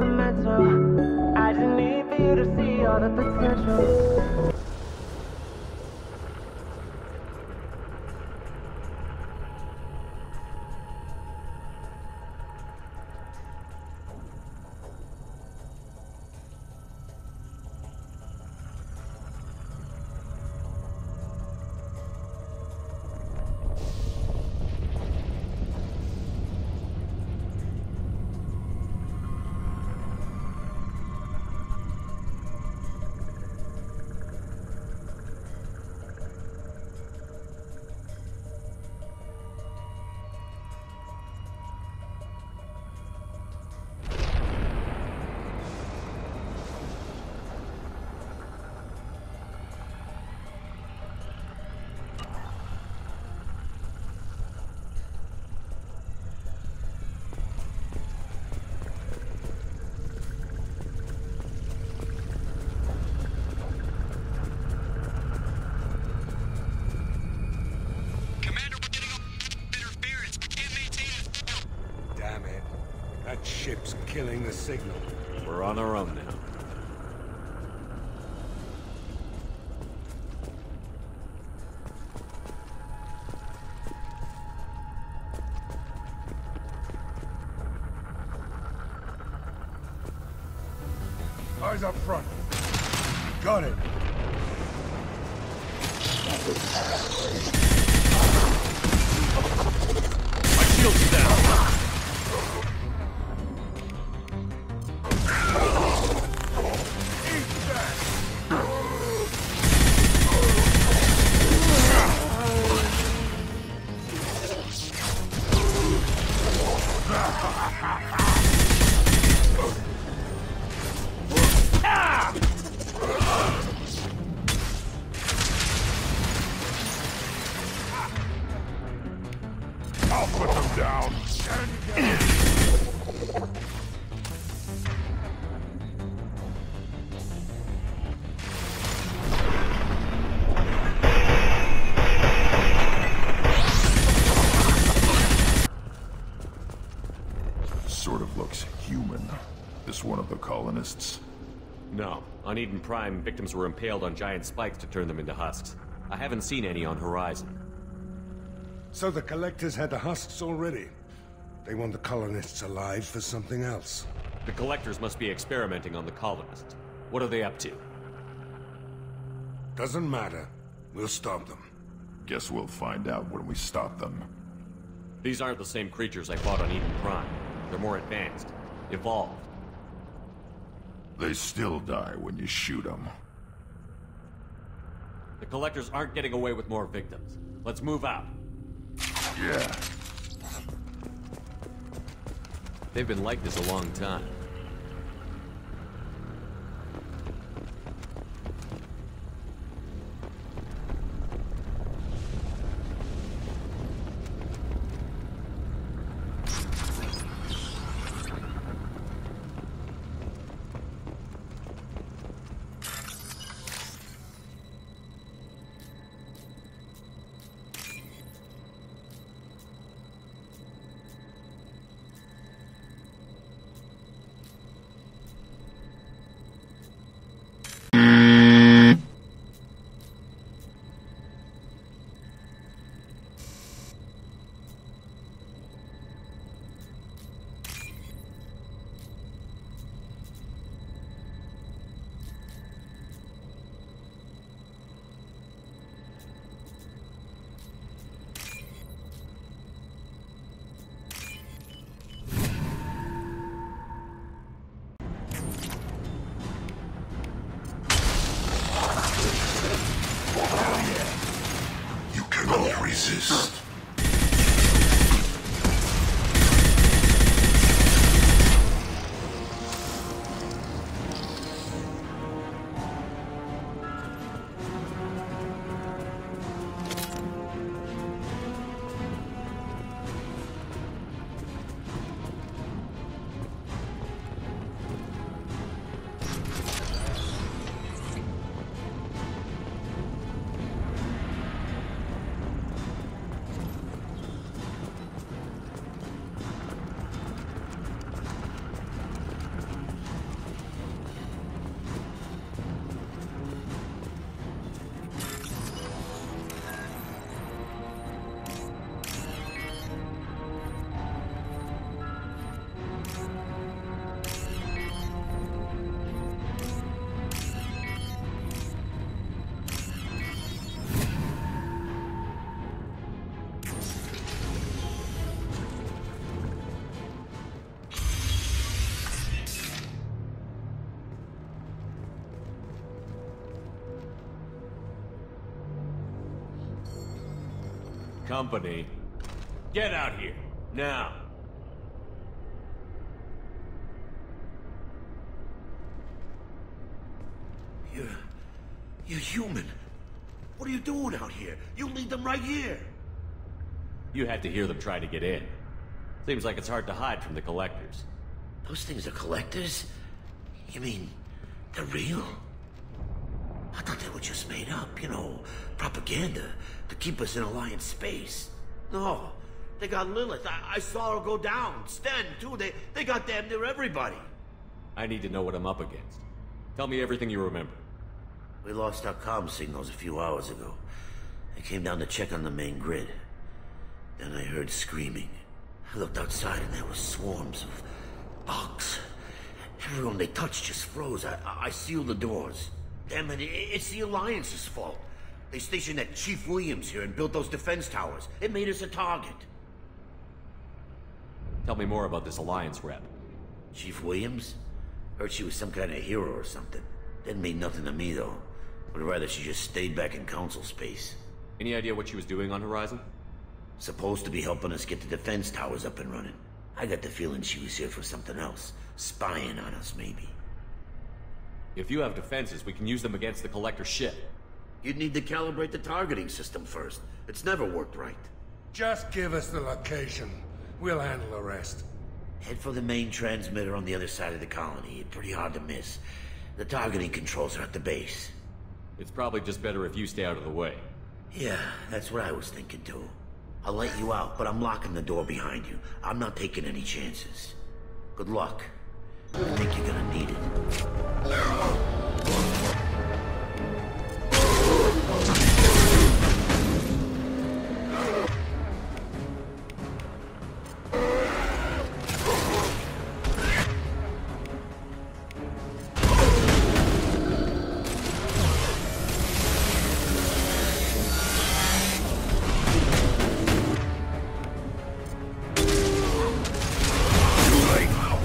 elemental. I just need for you to see all the potential. That ship's killing the signal. We're on our own now. Eyes up front. Got it. My shield's down. I'll put them down. Sort of looks human. This one of the colonists? No. On Eden Prime, victims were impaled on giant spikes to turn them into husks. I haven't seen any on Horizon. So the Collectors had the husks already. They want the colonists alive for something else. The Collectors must be experimenting on the colonists. What are they up to? Doesn't matter. We'll stop them. Guess we'll find out when we stop them. These aren't the same creatures I fought on Eden Prime. They're more advanced. Evolved. They still die when you shoot them. The Collectors aren't getting away with more victims. Let's move out. Yeah. They've been like this a long time. company. Get out here, now. You're human. What are you doing out here? You lead them right here. You had to hear them try to get in. Seems like it's hard to hide from the collectors. Those things are collectors? You mean, they're real? I thought they were just made up, you know, propaganda to keep us in Alliance space. No, they got Lilith. I saw her go down. Sten, too. They got damn near everybody. I need to know what I'm up against. Tell me everything you remember. We lost our comm signals a few hours ago. I came down to check on the main grid. Then I heard screaming. I looked outside and there were swarms of bugs. Everyone they touched just froze. I sealed the doors. Damn it, it's the Alliance's fault. They stationed that Chief Williams here and built those defense towers. It made us a target. Tell me more about this Alliance rep. Chief Williams? Heard she was some kind of hero or something. Didn't mean nothing to me, though. Would rather she just stayed back in Council space. Any idea what she was doing on Horizon? Supposed to be helping us get the defense towers up and running. I got the feeling she was here for something else. Spying on us, maybe. If you have defenses, we can use them against the Collector ship. You'd need to calibrate the targeting system first. It's never worked right. Just give us the location. We'll handle the rest. Head for the main transmitter on the other side of the colony. Pretty hard to miss. The targeting controls are at the base. It's probably just better if you stay out of the way. Yeah, that's what I was thinking too. I'll let you out, but I'm locking the door behind you. I'm not taking any chances. Good luck. I think you're gonna need it.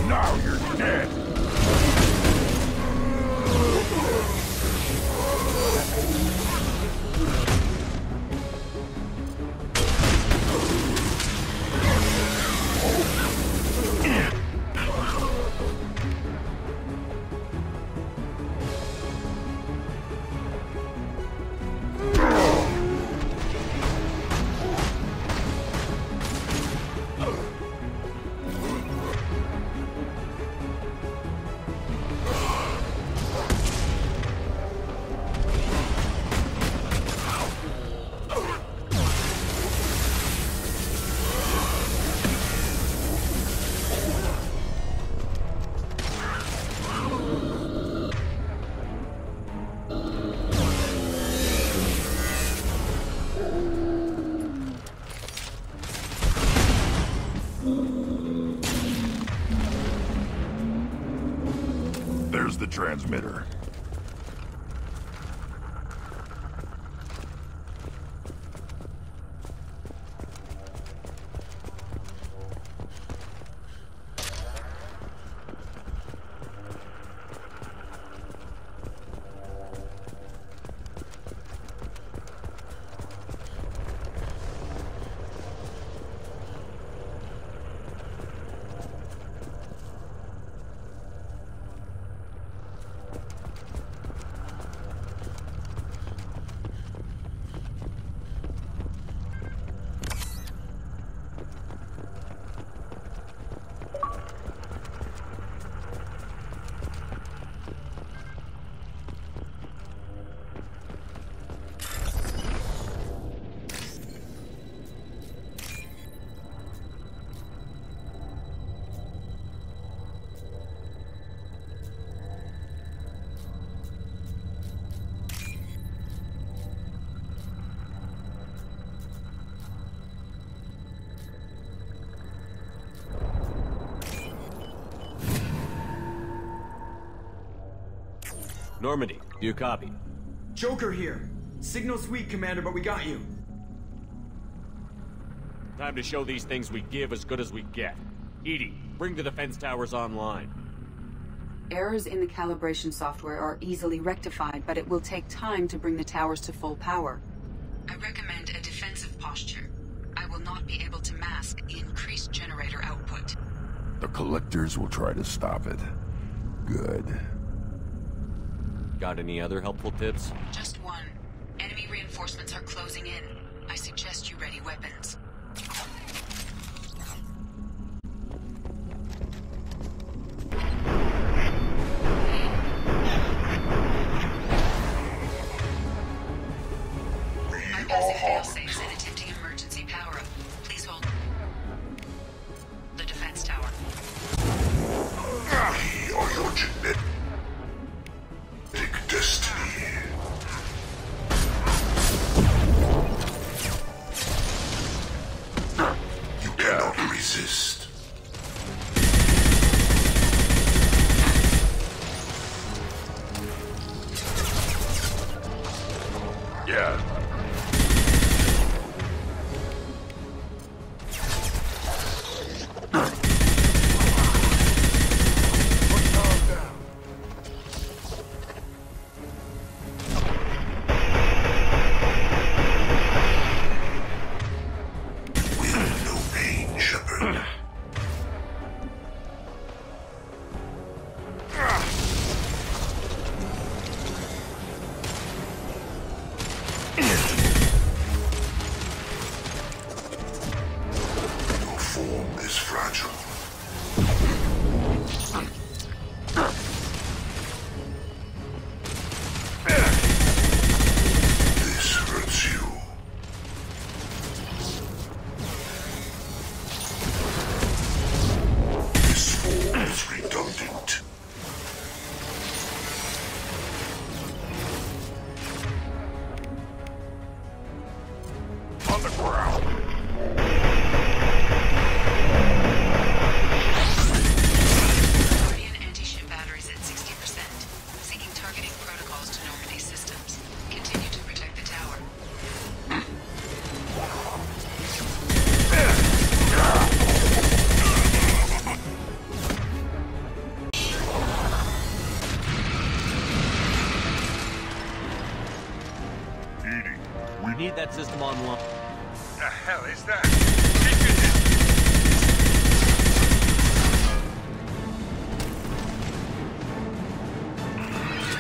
Now you're dead! There's the transmitter. Normandy, do you copy? Joker here. Signal's weak, Commander, but we got you. Time to show these things we give as good as we get. Edie, bring the defense towers online. Errors in the calibration software are easily rectified, but it will take time to bring the towers to full power. I recommend a defensive posture. be able to mask the increased generator output. The collectors will try to stop it. Good. Got any other helpful tips? Just one. Enemy reinforcements are closing in. I suggest you ready weapons. Bypassing failsafes and attempting emergency power-up. Please hold. The defense tower. Or your genetic destiny. You cannot resist. Yeah. Need that system online. The hell is that?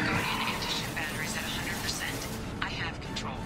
Guardian anti-ship batteries at 100%. I have control.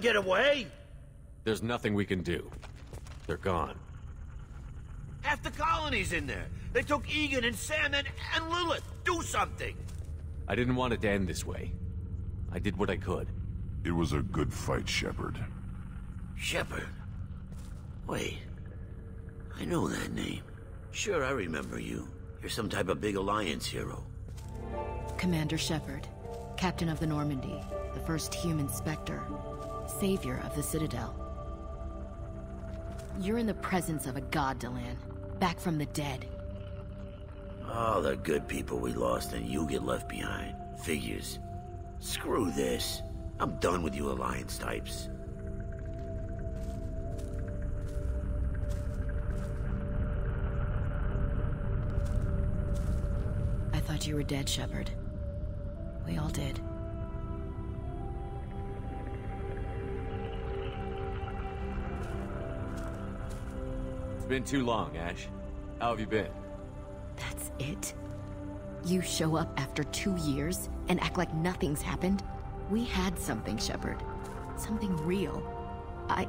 Get away? There's nothing we can do. They're gone. After the colony's in there. They took Egan and Sam and Lilith. Do something! I didn't want it to end this way. I did what I could. It was a good fight, Shepard. Shepard? Wait. I know that name. Sure, I remember you. You're some type of big Alliance hero. Commander Shepard, Captain of the Normandy, the first human Spectre, savior of the Citadel. You're in the presence of a god, Delan, back from the dead. All the good people we lost and you get left behind. Figures. Screw this. I'm done with you Alliance types. I thought you were dead, Shepard. We all did. It's been too long, Ash. How have you been? That's it? You show up after 2 years and act like nothing's happened? We had something, Shepard. Something real. I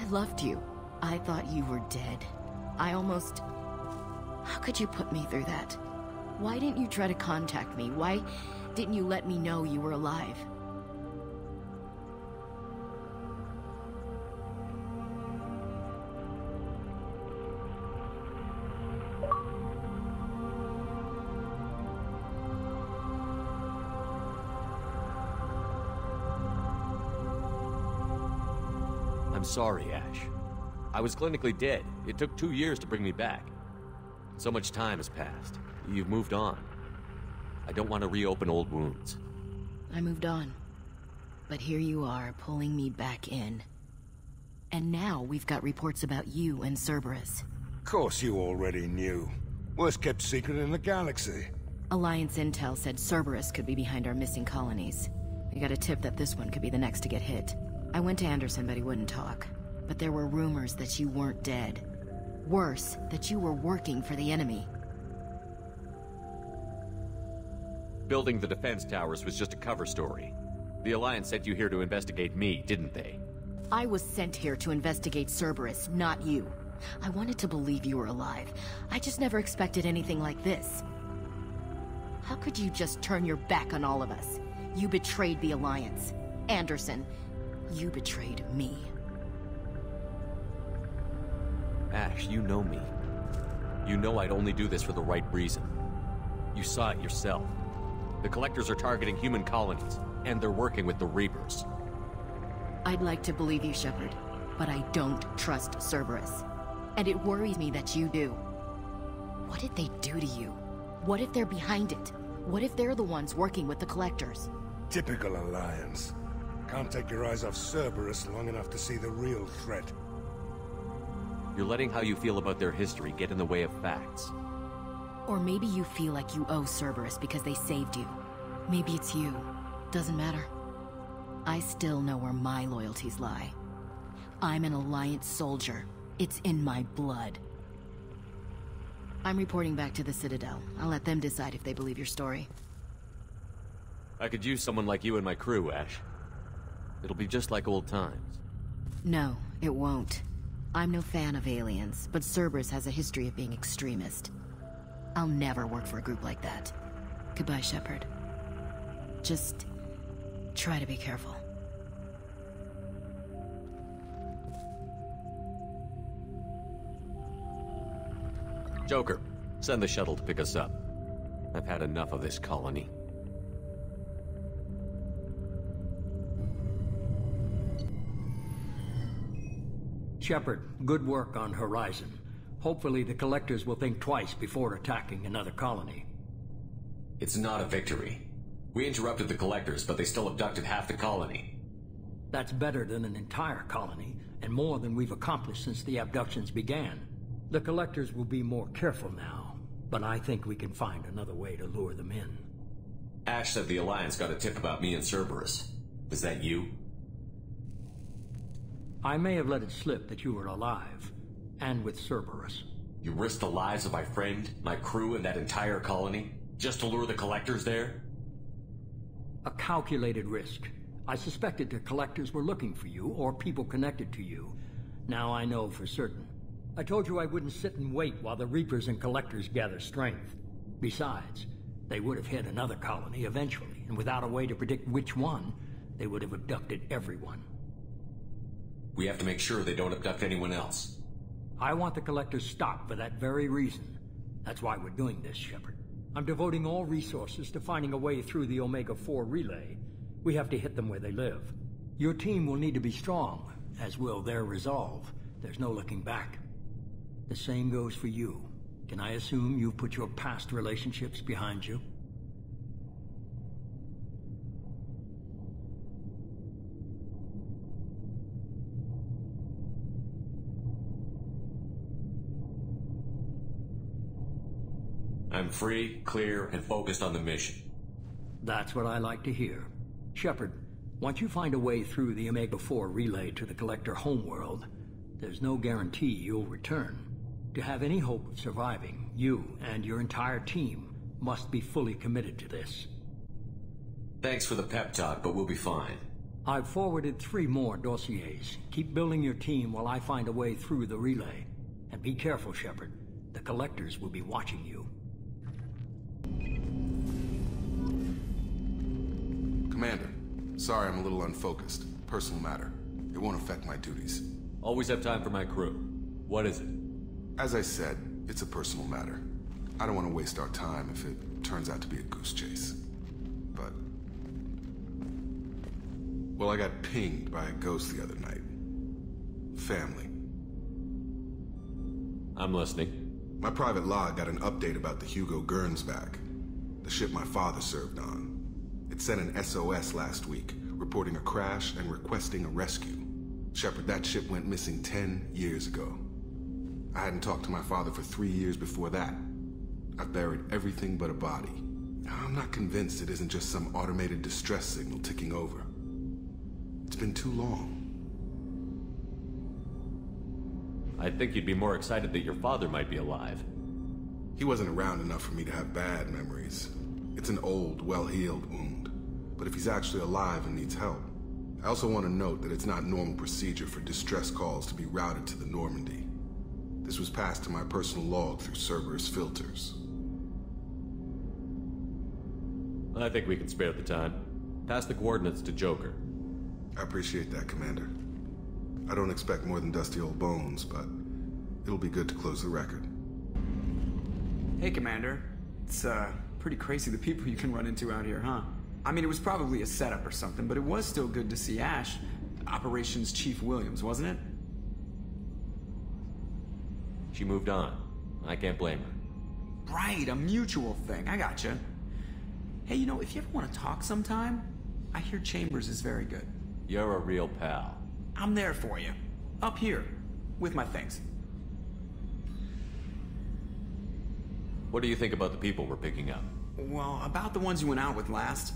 loved you. I thought you were dead. I almost... How could you put me through that? Why didn't you try to contact me? Why didn't you let me know you were alive? I'm sorry, Ash. I was clinically dead. It took 2 years to bring me back. So much time has passed. You've moved on. I don't want to reopen old wounds. I moved on. But here you are, pulling me back in. And now we've got reports about you and Cerberus. Of course you already knew. Worst kept secret in the galaxy. Alliance intel said Cerberus could be behind our missing colonies. We got a tip that this one could be the next to get hit. I went to Anderson, but he wouldn't talk. But there were rumors that you weren't dead. Worse, that you were working for the enemy. Building the defense towers was just a cover story. The Alliance sent you here to investigate me, didn't they? I was sent here to investigate Cerberus, not you. I wanted to believe you were alive. I just never expected anything like this. How could you just turn your back on all of us? You betrayed the Alliance. Anderson, you betrayed me. Ash, you know me. You know I'd only do this for the right reason. You saw it yourself. The Collectors are targeting human colonies, and they're working with the Reapers. I'd like to believe you, Shepard, but I don't trust Cerberus. And it worries me that you do. What did they do to you? What if they're behind it? What if they're the ones working with the Collectors? Typical Alliance. Can't take your eyes off Cerberus long enough to see the real threat. You're letting how you feel about their history get in the way of facts. Or maybe you feel like you owe Cerberus because they saved you. Maybe it's you. Doesn't matter. I still know where my loyalties lie. I'm an Alliance soldier. It's in my blood. I'm reporting back to the Citadel. I'll let them decide if they believe your story. I could use someone like you in my crew, Ash. It'll be just like old times. No, it won't. I'm no fan of aliens, but Cerberus has a history of being extremist. I'll never work for a group like that. Goodbye, Shepard. Just try to be careful. Joker, send the shuttle to pick us up. I've had enough of this colony. Shepard, good work on Horizon. Hopefully the Collectors will think twice before attacking another colony. It's not a victory. We interrupted the Collectors, but they still abducted half the colony. That's better than an entire colony, and more than we've accomplished since the abductions began. The Collectors will be more careful now, but I think we can find another way to lure them in. Ash said the Alliance got a tip about me and Cerberus. Is that you? I may have let it slip that you were alive, and with Cerberus. You risked the lives of my friend, my crew, and that entire colony, just to lure the Collectors there? A calculated risk. I suspected the Collectors were looking for you, or people connected to you. Now I know for certain. I told you I wouldn't sit and wait while the Reapers and Collectors gather strength. Besides, they would have hit another colony eventually, and without a way to predict which one, they would have abducted everyone. We have to make sure they don't abduct anyone else. I want the Collectors stopped for that very reason. That's why we're doing this, Shepard. I'm devoting all resources to finding a way through the Omega-4 relay. We have to hit them where they live. Your team will need to be strong, as will their resolve. There's no looking back. The same goes for you. Can I assume you've put your past relationships behind you? I'm free, clear, and focused on the mission. That's what I like to hear. Shepard, once you find a way through the Omega-4 relay to the Collector homeworld, there's no guarantee you'll return. To have any hope of surviving, you and your entire team must be fully committed to this. Thanks for the pep talk, but we'll be fine. I've forwarded 3 more dossiers. Keep building your team while I find a way through the relay. And be careful, Shepard. The Collectors will be watching you. Commander, sorry I'm a little unfocused. Personal matter. It won't affect my duties. Always have time for my crew. What is it? As I said, it's a personal matter. I don't want to waste our time if it turns out to be a goose chase. But... well, I got pinged by a ghost the other night. Family. I'm listening. My private log got an update about the Hugo Gernsback, the ship my father served on. It sent an SOS last week, reporting a crash and requesting a rescue. Shepard, that ship went missing 10 years ago. I hadn't talked to my father for 3 years before that. I've buried everything but a body. I'm not convinced it isn't just some automated distress signal ticking over. It's been too long. I think you'd be more excited that your father might be alive. He wasn't around enough for me to have bad memories. It's an old, well-healed wound. But if he's actually alive and needs help, I also want to note that it's not normal procedure for distress calls to be routed to the Normandy. This was passed to my personal log through Cerberus filters. I think we can spare the time. Pass the coordinates to Joker. I appreciate that, Commander. I don't expect more than dusty old bones, but it'll be good to close the record. Hey, Commander. It's, pretty crazy the people you can run into out here, huh? I mean, it was probably a setup or something, but it was still good to see Ash. Operations Chief Williams, wasn't it? She moved on. I can't blame her. Right, a mutual thing. I gotcha. Hey, you know, if you ever want to talk sometime, I hear Chambers is very good. You're a real pal. I'm there for you. Up here. With my things. What do you think about the people we're picking up? Well, about the ones you went out with last.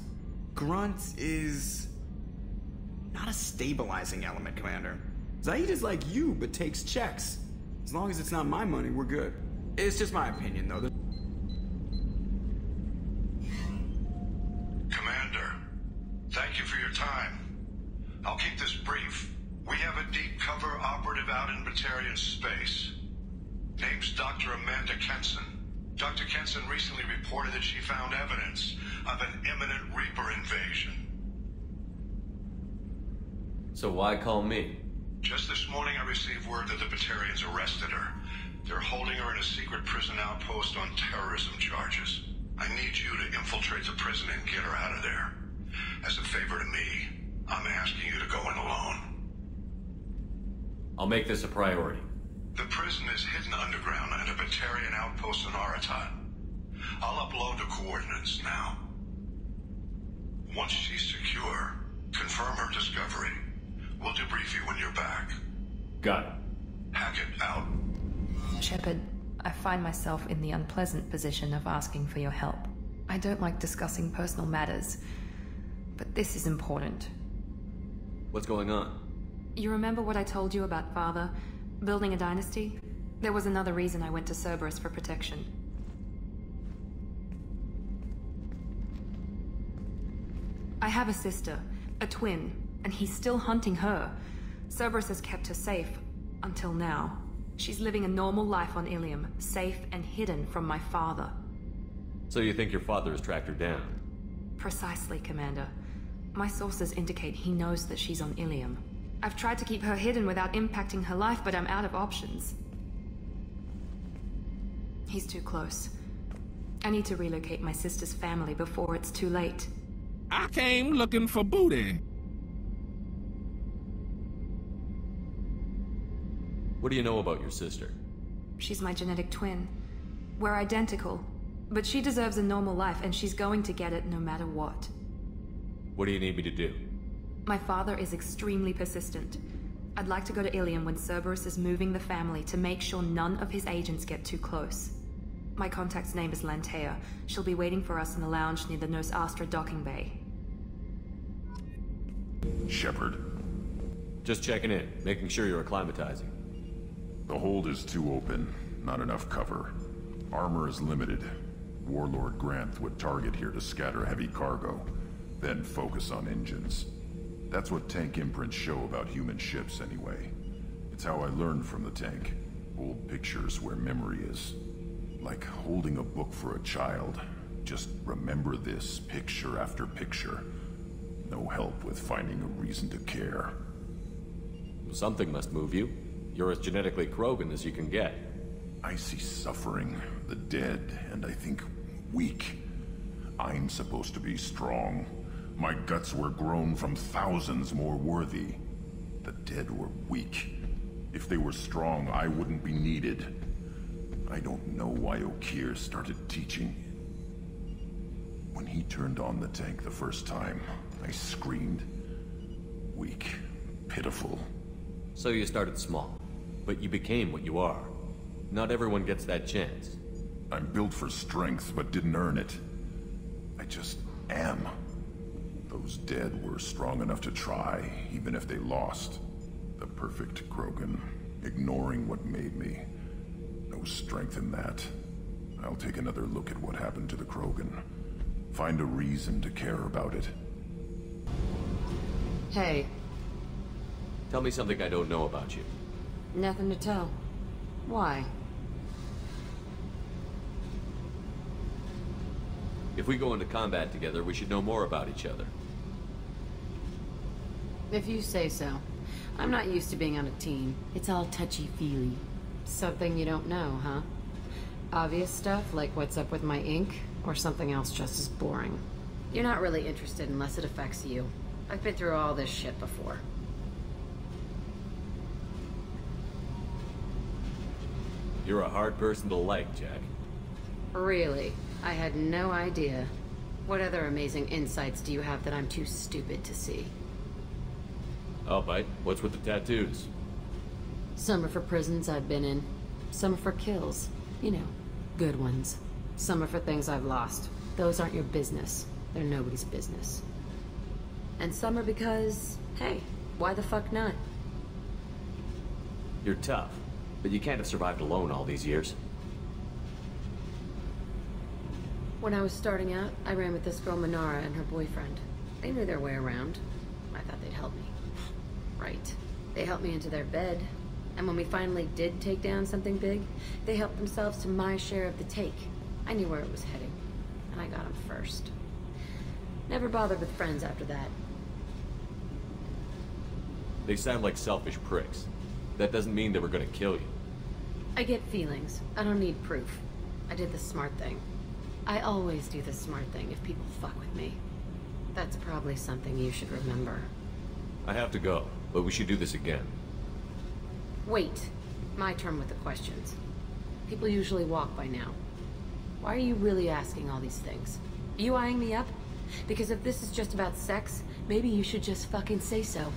Grunt is... not a stabilizing element, Commander. Zaid is like you, but takes checks. As long as it's not my money, we're good. It's just my opinion, though. Commander, thank you for your time. I'll keep this brief. We have a deep cover operative out in Batarian space. Name's Dr. Amanda Kenson. Dr. Kenson recently reported that she found evidence of an imminent Reaper invasion. So why call me? Just this morning I received word that the Batarians arrested her. They're holding her in a secret prison outpost on terrorism charges. I need you to infiltrate the prison and get her out of there. As a favor to me, I'm asking you to go in alone. I'll make this a priority. The prison is hidden underground at a Batarian outpost in Aratat. I'll upload the coordinates now. Once she's secure, confirm her discovery. We'll debrief you when you're back. Got it. Hackett out. Shepard, I find myself in the unpleasant position of asking for your help. I don't like discussing personal matters, but this is important. What's going on? You remember what I told you about Father? Building a dynasty? There was another reason I went to Cerberus for protection. I have a sister, a twin, and he's still hunting her. Cerberus has kept her safe, until now. She's living a normal life on Ilium, safe and hidden from my father. So you think your father has tracked her down? Precisely, Commander. My sources indicate he knows that she's on Ilium. I've tried to keep her hidden without impacting her life, but I'm out of options. He's too close. I need to relocate my sister's family before it's too late. I came looking for booty. What do you know about your sister? She's my genetic twin. We're identical, but she deserves a normal life and she's going to get it no matter what. What do you need me to do? My father is extremely persistent. I'd like to go to Ilium when Cerberus is moving the family to make sure none of his agents get too close. My contact's name is Lantea. She'll be waiting for us in the lounge near the Nos Astra docking bay. Shepard. Just checking in, making sure you're acclimatizing. The hold is too open. Not enough cover. Armor is limited. Warlord Granth would target here to scatter heavy cargo, then focus on engines. That's what tank imprints show about human ships anyway. It's how I learned from the tank. Old pictures where memory is. Like holding a book for a child. Just remember this, picture after picture. No help with finding a reason to care. Something must move you. You're as genetically Krogan as you can get. I see suffering, the dead, and I think weak. I'm supposed to be strong. My guts were grown from thousands more worthy. The dead were weak. If they were strong, I wouldn't be needed. I don't know why Okeer started teaching. When he turned on the tank the first time, I screamed. Weak, pitiful. So you started small, but you became what you are. Not everyone gets that chance. I'm built for strength, but didn't earn it. I just am. Those dead were strong enough to try, even if they lost. The perfect Krogan, ignoring what made me. No strength in that. I'll take another look at what happened to the Krogan. Find a reason to care about it. Hey. Tell me something I don't know about you. Nothing to tell. Why? If we go into combat together, we should know more about each other. If you say so. I'm not used to being on a team. It's all touchy-feely. Something you don't know, huh? Obvious stuff, like what's up with my ink, or something else just as boring. You're not really interested unless it affects you. I've been through all this shit before. You're a hard person to like, Jack. Really? I had no idea. What other amazing insights do you have that I'm too stupid to see? I'll bite. What's with the tattoos? Some are for prisons I've been in. Some are for kills. You know, good ones. Some are for things I've lost. Those aren't your business. They're nobody's business. And some are because, hey, why the fuck not? You're tough, but you can't have survived alone all these years. When I was starting out, I ran with this girl Minara and her boyfriend. They knew their way around. I thought they'd help me. Right. They helped me into their bed. And when we finally did take down something big, they helped themselves to my share of the take. I knew where it was heading. And I got them first. Never bothered with friends after that. They sound like selfish pricks. That doesn't mean they were gonna kill you. I get feelings. I don't need proof. I did the smart thing. I always do the smart thing if people fuck with me. That's probably something you should remember. I have to go, but we should do this again. Wait. My turn with the questions. People usually walk by now. Why are you really asking all these things? Are you eyeing me up? Because if this is just about sex, maybe you should just fucking say so.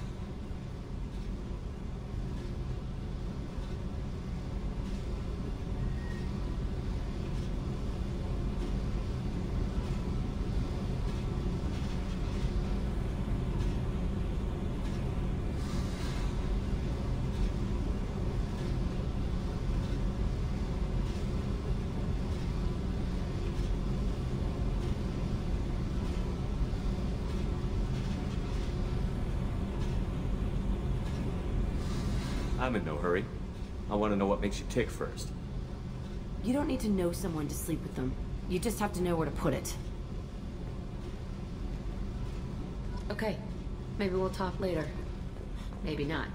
I'm in no hurry. I want to know what makes you tick first. You don't need to know someone to sleep with them. You just have to know where to put it. Okay, maybe we'll talk later. Maybe not.